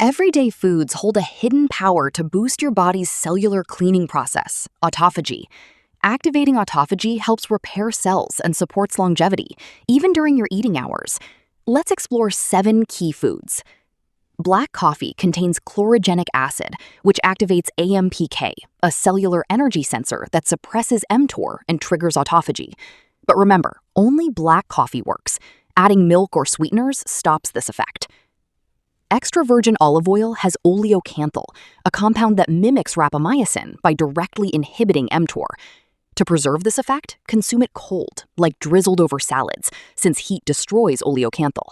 Everyday foods hold a hidden power to boost your body's cellular cleaning process, autophagy. Activating autophagy helps repair cells and supports longevity, even during your eating hours. Let's explore 7 key foods. Black coffee contains chlorogenic acid, which activates AMPK, a cellular energy sensor that suppresses mTOR and triggers autophagy. But remember, only black coffee works. Adding milk or sweeteners stops this effect. Extra virgin olive oil has oleocanthal, a compound that mimics rapamycin by directly inhibiting mTOR. To preserve this effect, consume it cold, like drizzled over salads, since heat destroys oleocanthal.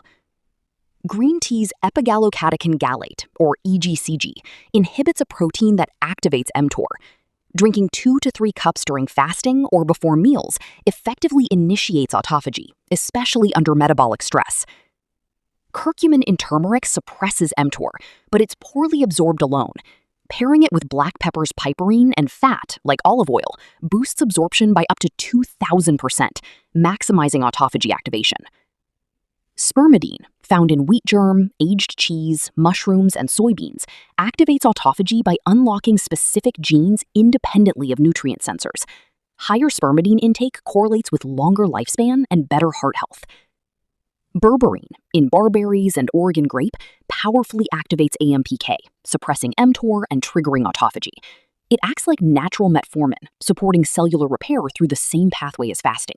Green tea's epigallocatechin gallate, or EGCG, inhibits a protein that activates mTOR. Drinking 2 to 3 cups during fasting or before meals effectively initiates autophagy, especially under metabolic stress. Curcumin in turmeric suppresses mTOR, but it's poorly absorbed alone. Pairing it with black pepper's piperine and fat, like olive oil, boosts absorption by up to 2,000%, maximizing autophagy activation. Spermidine, found in wheat germ, aged cheese, mushrooms, and soybeans, activates autophagy by unlocking specific genes independently of nutrient sensors. Higher spermidine intake correlates with longer lifespan and better heart health. Berberine, in barberries and Oregon grape, powerfully activates AMPK, suppressing mTOR and triggering autophagy. It acts like natural metformin, supporting cellular repair through the same pathway as fasting.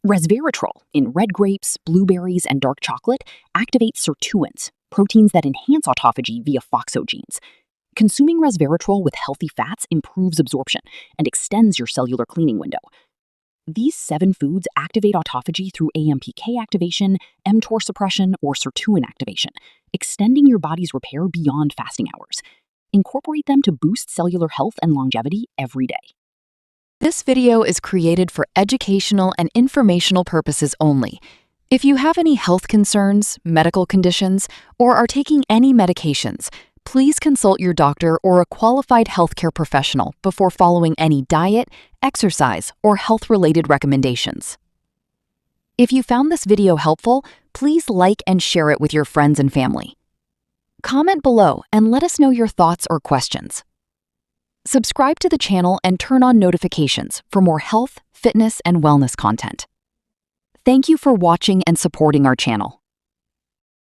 Resveratrol, in red grapes, blueberries, and dark chocolate, activates sirtuins, proteins that enhance autophagy via FOXO genes. Consuming resveratrol with healthy fats improves absorption and extends your cellular cleaning window. These 7 foods activate autophagy through AMPK activation, mTOR suppression, or sirtuin activation, extending your body's repair beyond fasting hours. Incorporate them to boost cellular health and longevity every day. This video is created for educational and informational purposes only. If you have any health concerns, medical conditions, or are taking any medications, please consult your doctor or a qualified healthcare professional before following any diet, exercise, or health-related recommendations. If you found this video helpful, please like and share it with your friends and family. Comment below and let us know your thoughts or questions. Subscribe to the channel and turn on notifications for more health, fitness, and wellness content. Thank you for watching and supporting our channel.